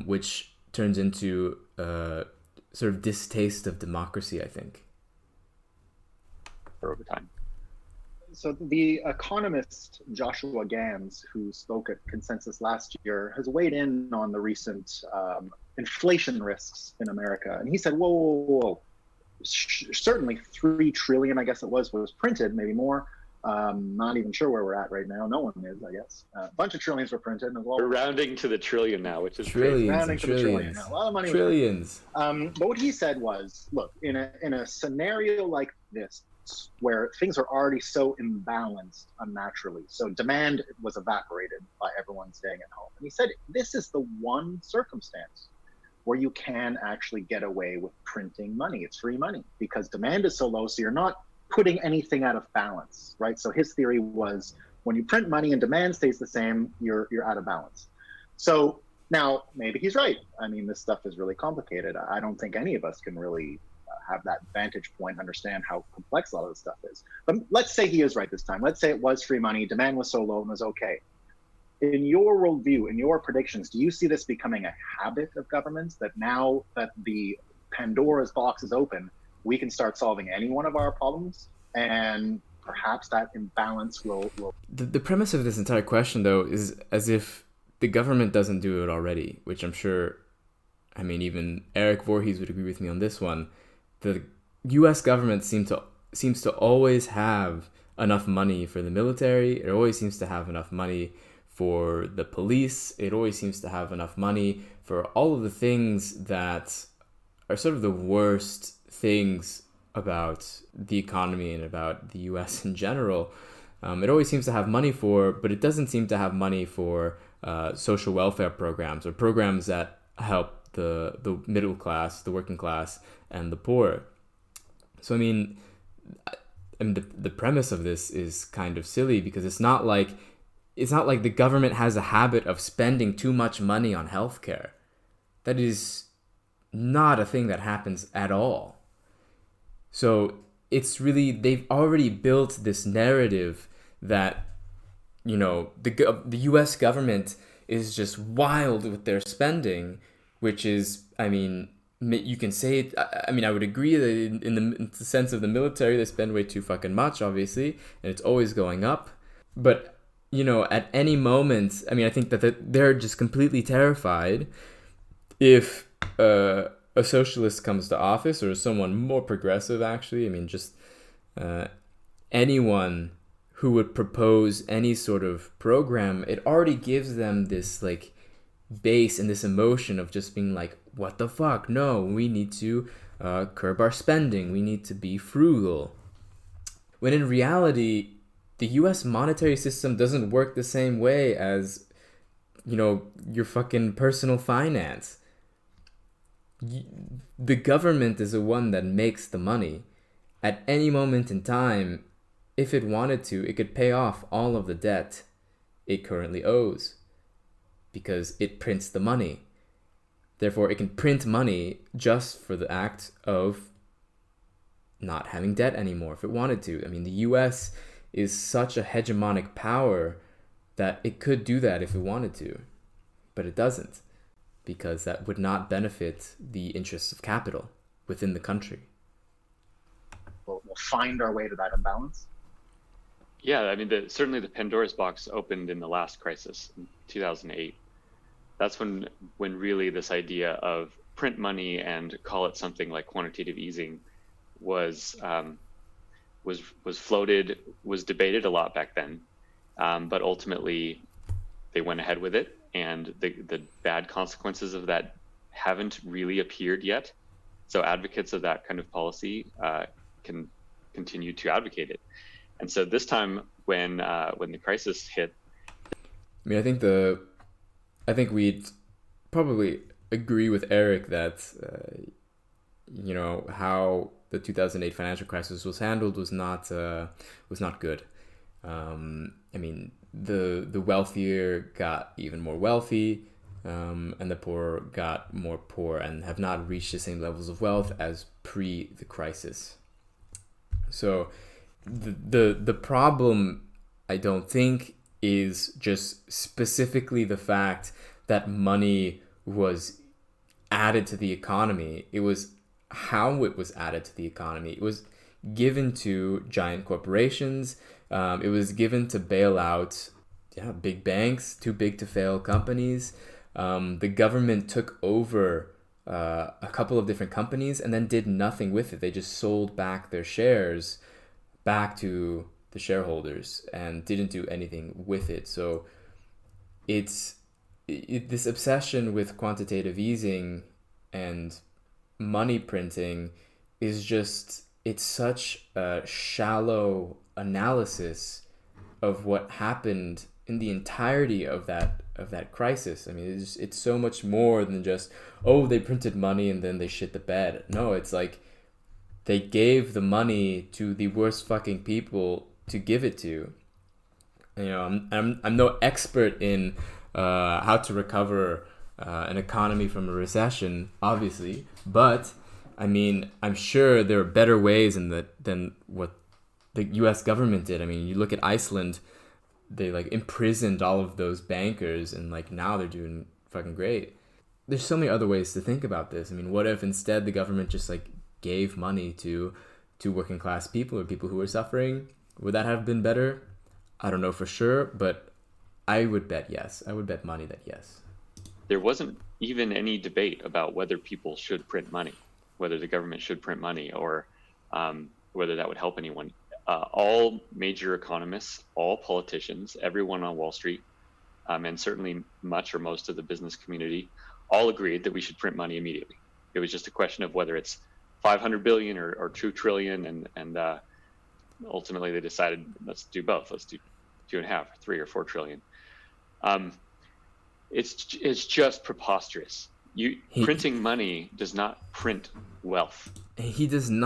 which turns into a sort of distaste of democracy, I think. Over time. So the economist Joshua Gans, who spoke at Consensus last year, has weighed in on the recent inflation risks in America. And he said, whoa. Certainly 3 trillion, I guess it was printed, maybe more. Not even sure where we're at right now. No one is, I guess. A bunch of trillions were printed. And we're rounding to the trillion now, which is trillions. Rounding to the trillion now. A lot of money. Trillions. But what he said was, look, in a scenario like this, where things are already so imbalanced unnaturally, so demand was evaporated by everyone staying at home. And he said, this is the one circumstance where you can actually get away with printing money. It's free money because demand is so low, so you're not putting anything out of balance, right? So his theory was, when you print money and demand stays the same, you're out of balance. So now maybe he's right. I mean, this stuff is really complicated. I don't think any of us can really have that vantage point, understand how complex a lot of this stuff is. But let's say he is right this time. Let's say it was free money, demand was so low and was okay. In your worldview, in your predictions, do you see this becoming a habit of governments, that now that the Pandora's box is open, we can start solving any one of our problems, and perhaps that imbalance will... The premise of this entire question, though, is as if the government doesn't do it already, which I'm sure, I mean, even Erik Voorhees would agree with me on this one. The U.S. government seems to always have enough money for the military. It always seems to have enough money for the police. It always seems to have enough money for all of the things that are sort of the worst things about the economy and about the U.S. in general. It always seems to have money for, but it doesn't seem to have money for social welfare programs or programs that help the middle class, the working class, and the poor. So I mean the premise of this is kind of silly, because it's not like the government has a habit of spending too much money on healthcare. That is not a thing that happens at all. So it's really, they've already built this narrative that, you know, the U.S. government is just wild with their spending, which is, I mean, you can say it. I mean, I would agree that in the sense of the military, they spend way too fucking much, obviously, and it's always going up. But, you know, at any moment, I mean, I think that they're just completely terrified if a socialist comes to office, or someone more progressive, actually. I mean, just anyone who would propose any sort of program, it already gives them this, like, base and this emotion of just being like, what the fuck? No, we need to curb our spending. We need to be frugal. When in reality, the U.S. monetary system doesn't work the same way as, you know, your fucking personal finance. The government is the one that makes the money. At any moment in time, if it wanted to, it could pay off all of the debt it currently owes, because it prints the money. Therefore, it can print money just for the act of not having debt anymore if it wanted to. I mean, the US is such a hegemonic power that it could do that if it wanted to, but it doesn't, because that would not benefit the interests of capital within the country. We'll find our way to that imbalance. Yeah, I mean, certainly the Pandora's box opened in the last crisis in 2008. That's when really this idea of print money and call it something like quantitative easing was floated, was debated a lot back then, but ultimately they went ahead with it, and the bad consequences of that haven't really appeared yet. So advocates of that kind of policy can continue to advocate it. And so this time, when the crisis hit, I mean, I think we'd probably agree with Erik that you know, how the 2008 financial crisis was handled was not good. I mean, the wealthier got even more wealthy, and the poor got more poor, and have not reached the same levels of wealth as pre the crisis. So the problem, I don't think, is just specifically the fact that money was added to the economy. It was how it was added to the economy. It was given to giant corporations. It was given to bail out big banks, too big to fail companies. The government took over a couple of different companies and then did nothing with it. They just sold back their shares back to the shareholders and didn't do anything with it. So this obsession with quantitative easing and money printing is just, it's such a shallow analysis of what happened in the entirety of that crisis. I mean, it's so much more than just, oh, they printed money and then they shit the bed. No, it's like they gave the money to the worst fucking people to give it to. You know, I'm no expert in how to recover an economy from a recession, obviously, but I mean, I'm sure there are better ways than what the U.S. government did. I mean, you look at Iceland, they like imprisoned all of those bankers, and like now they're doing fucking great. There's so many other ways to think about this. I mean, what if instead the government just like gave money to working class people or people who were suffering? Would that have been better? I don't know for sure, but I would bet yes. I would bet money that yes. There wasn't even any debate about whether people should print money, whether the government should print money, or whether that would help anyone. All major economists, all politicians, everyone on Wall Street, and certainly much or most of the business community, all agreed that we should print money immediately. It was just a question of whether it's 500 billion or 2 trillion, and ultimately they decided, let's do both. Let's do 2.5, 3, or 4 trillion. It's just preposterous. Printing money does not print wealth. He doesn't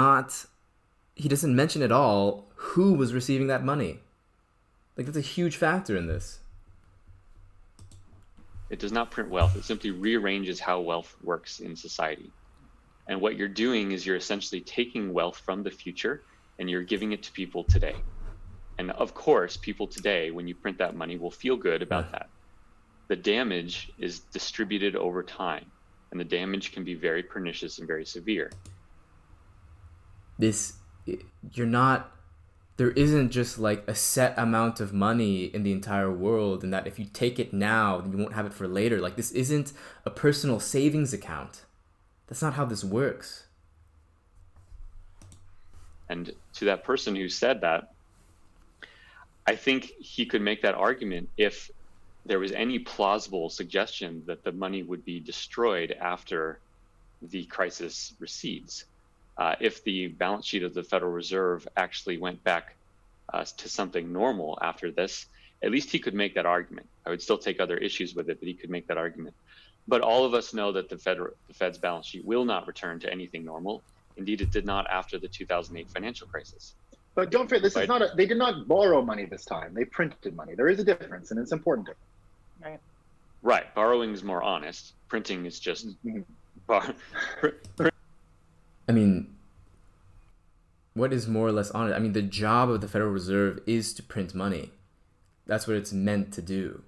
mention at all who was receiving that money. Like, that's a huge factor in this. It does not print wealth. It simply rearranges how wealth works in society. And what you're doing is you're essentially taking wealth from the future and you're giving it to people today. And of course, people today, when you print that money, will feel good about that. The damage is distributed over time, and the damage can be very pernicious and very severe. There isn't just like a set amount of money in the entire world, and that if you take it now, then you won't have it for later. Like, this isn't a personal savings account. That's not how this works. And to that person who said that, I think he could make that argument if there was any plausible suggestion that the money would be destroyed after the crisis recedes. If the balance sheet of the Federal Reserve actually went back to something normal after this, at least he could make that argument. I would still take other issues with it, but he could make that argument. But all of us know that the Fed's balance sheet will not return to anything normal. Indeed, it did not after the 2008 financial crisis. But don't forget, this is not they did not borrow money this time. They printed money. There is a difference, and it's important difference. Right. Right. Borrowing is more honest. Printing is just I mean, what is more or less honest? I mean, the job of the Federal Reserve is to print money. That's what it's meant to do.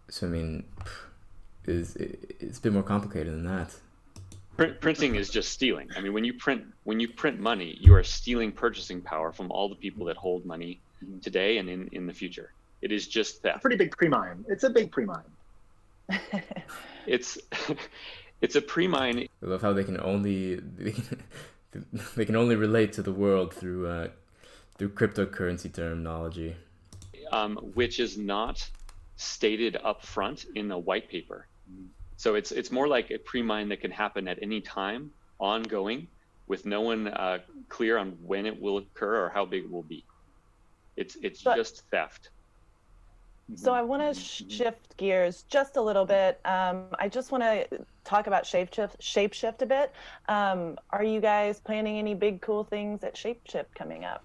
So, I mean, it's a bit more complicated than that. Printing is just stealing. I mean, when you print money, you are stealing purchasing power from all the people that hold money today and in the future. It is just theft. A pretty big pre-mine. It's a big pre-mine. It's a pre-mine. I love how they can only relate to the world through cryptocurrency terminology, which is not stated up front in the white paper. So it's more like a pre-mine that can happen at any time, ongoing, with no one clear on when it will occur or how big it will be. It's just theft. So I want to shift gears just a little bit. I just want to talk about ShapeShift a bit. Are you guys planning any big cool things at ShapeShift coming up?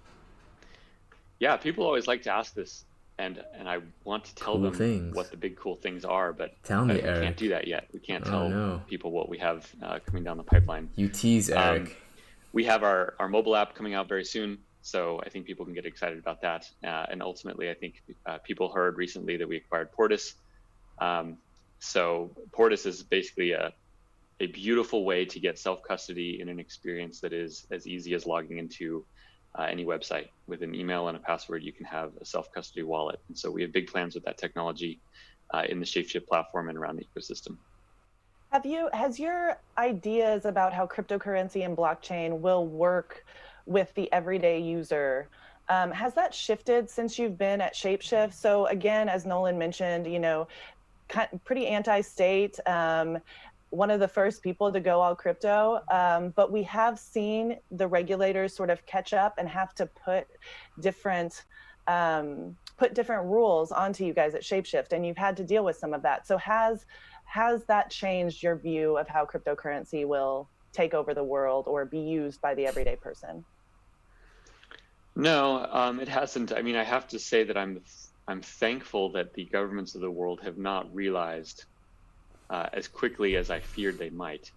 Yeah, people always like to ask this, and I want to tell them what the big cool things are, but we can't do that yet. We can't tell people what we have coming down the pipeline. You tease, Eric. We have our mobile app coming out very soon. So I think people can get excited about that. And ultimately, I think people heard recently that we acquired Portis. So Portis is basically a beautiful way to get self-custody in an experience that is as easy as logging into any website. With an email and a password, you can have a self-custody wallet. And so we have big plans with that technology in the ShapeShift platform and around the ecosystem. Has your ideas about how cryptocurrency and blockchain will work with the everyday user, has that shifted since you've been at ShapeShift? So again, as Nolan mentioned, pretty anti-state, one of the first people to go all crypto, but we have seen the regulators sort of catch up and have to put different rules onto you guys at ShapeShift, and you've had to deal with some of that. So has that changed your view of how cryptocurrency will take over the world or be used by the everyday person? No, it hasn't. I mean, I have to say that I'm thankful that the governments of the world have not realized as quickly as I feared they might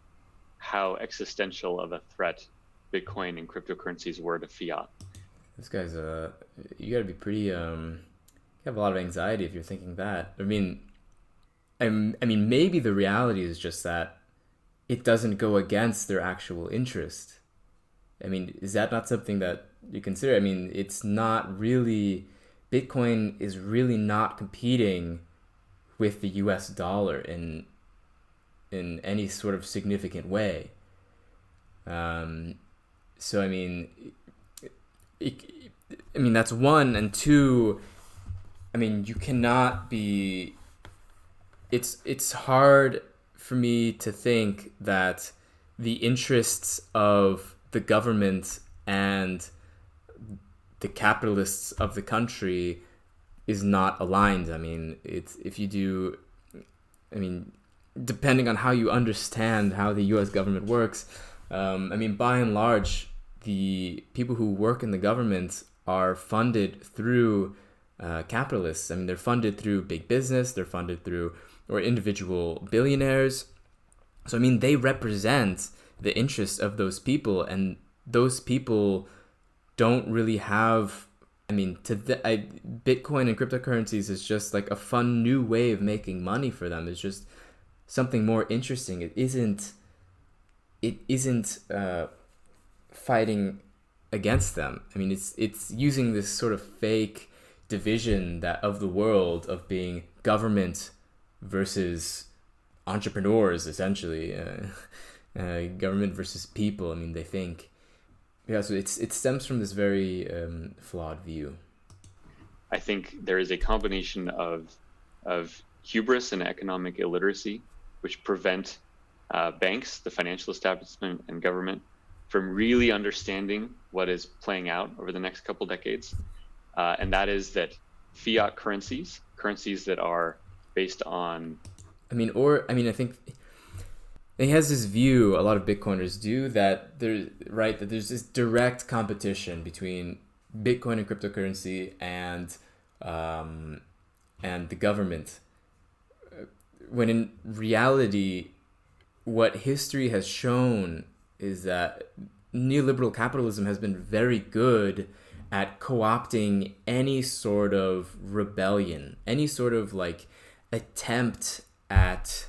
how existential of a threat Bitcoin and cryptocurrencies were to fiat. This guy's you gotta be pretty you have a lot of anxiety if you're thinking that. I mean, maybe the reality is just that it doesn't go against their actual interest. I mean, is that not something that you consider? I mean, it's not really, Bitcoin is really not competing with the US dollar in any sort of significant way. So I mean, that's one, and two, I mean, you cannot be. It's hard for me to think that the interests of the government and the capitalists of the country is not aligned. I mean, depending on how you understand how the U.S. government works, by and large, the people who work in the government are funded through capitalists. I mean, they're funded through big business, they're funded through or individual billionaires. So, I mean, they represent the interests of those people, and those people don't really have, Bitcoin and cryptocurrencies is just like a fun new way of making money for them. It's just something more interesting. It isn't fighting against them. I mean, it's using this sort of fake division that of the world of being government versus entrepreneurs, essentially, government versus people. I mean, they think, so it stems from this very flawed view. I think there is a combination of hubris and economic illiteracy, which prevent banks, the financial establishment, and government from really understanding what is playing out over the next couple decades. And that is that fiat currencies that are based on... I think he has this view, a lot of Bitcoiners do, that there's this direct competition between Bitcoin and cryptocurrency and the government. When in reality, what history has shown is that neoliberal capitalism has been very good at co-opting any sort of rebellion, any sort of like attempt at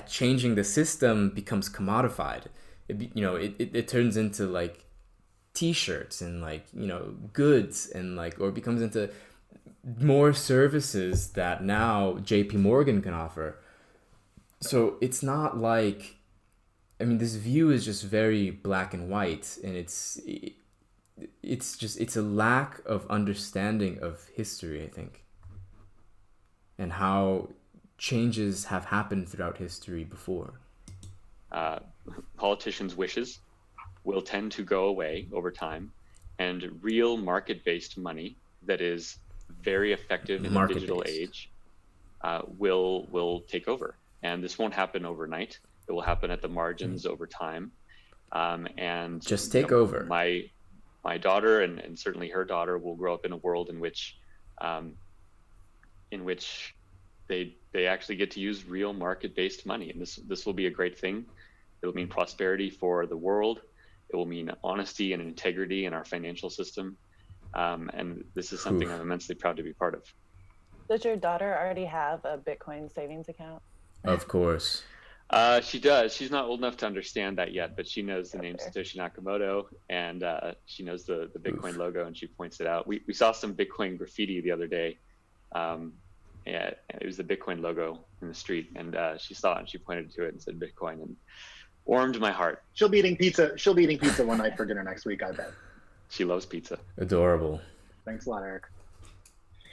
changing the system becomes commodified. It turns into like t-shirts and like, goods, and like, or becomes into more services that now JP Morgan can offer. So it's not like, this view is just very black and white, and it's a lack of understanding of history, I think, and how changes have happened throughout history before. Politicians' wishes will tend to go away over time, and real market-based money that is very effective in the digital age will take over. And this won't happen overnight. It will happen at the margins over time. And just take over. My daughter and certainly her daughter will grow up in a world in which they actually get to use real market-based money, and this will be a great thing. It will mean prosperity for the world. It will mean honesty and integrity in our financial system, and this is something I'm immensely proud to be part of. Does your daughter already have a Bitcoin savings account? Of course. She does. She's not old enough to understand that yet, but she knows the name Satoshi Nakamoto, and she knows the Bitcoin logo, and she points it out. We saw some Bitcoin graffiti the other day. Yeah, it was the Bitcoin logo in the street, and she saw it and she pointed to it and said Bitcoin, and warmed my heart. She'll be eating pizza one night for dinner next week, I bet. She loves pizza. Adorable. Thanks a lot, Erik.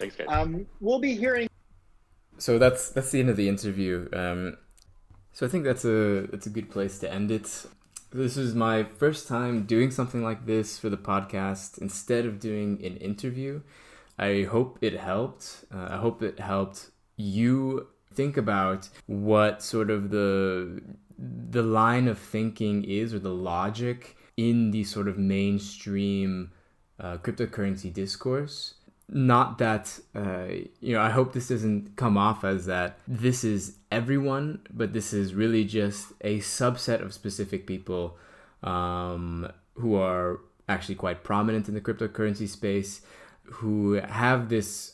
Thanks, guys. We'll be hearing. So that's the end of the interview. So I think that's a good place to end it. This is my first time doing something like this for the podcast instead of doing an interview. I hope it helped. I hope it helped you think about what sort of the line of thinking is, or the logic in the sort of mainstream cryptocurrency discourse. Not that, I hope this doesn't come off as that this is everyone, but this is really just a subset of specific people who are actually quite prominent in the cryptocurrency space, who have this,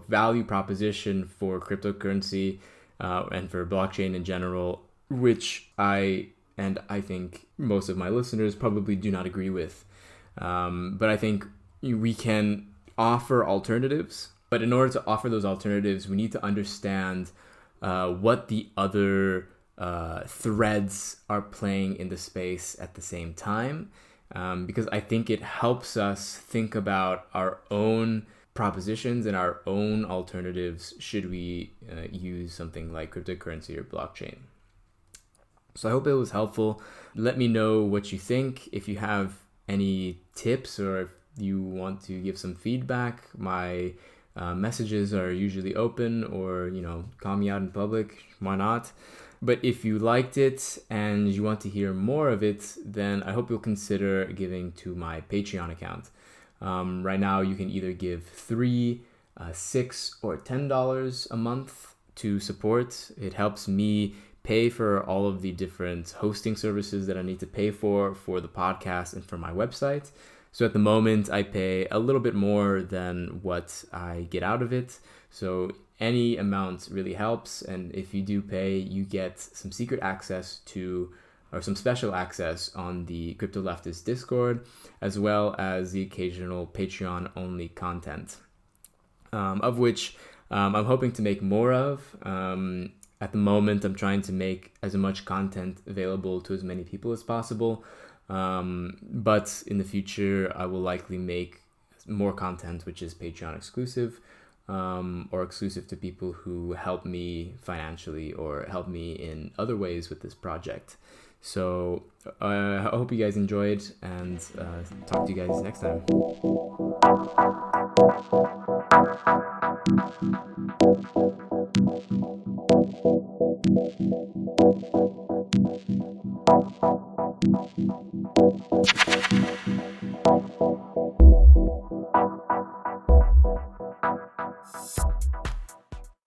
value proposition for cryptocurrency and for blockchain in general, which I think most of my listeners probably do not agree with. But I think we can offer alternatives, but in order to offer those alternatives, we need to understand what the other threads are playing in the space at the same time, because I think it helps us think about our own propositions and our own alternatives should we use something like cryptocurrency or blockchain. So I hope it was helpful. Let me know what you think. If you have any tips or if you want to give some feedback, my messages are usually open, or, call me out in public, why not? But if you liked it and you want to hear more of it, then I hope you'll consider giving to my Patreon account. Right now, you can either give $3, $6, or $10 a month to support. It helps me pay for all of the different hosting services that I need to pay for the podcast and for my website. So at the moment, I pay a little bit more than what I get out of it. So any amount really helps. And if you do pay, you get some secret access to, or some special access on the Crypto Leftist Discord, as well as the occasional Patreon only content, of which I'm hoping to make more of. At the moment, I'm trying to make as much content available to as many people as possible. But in the future, I will likely make more content which is Patreon exclusive, or exclusive to people who help me financially or help me in other ways with this project. So I hope you guys enjoyed, and talk to you guys next time.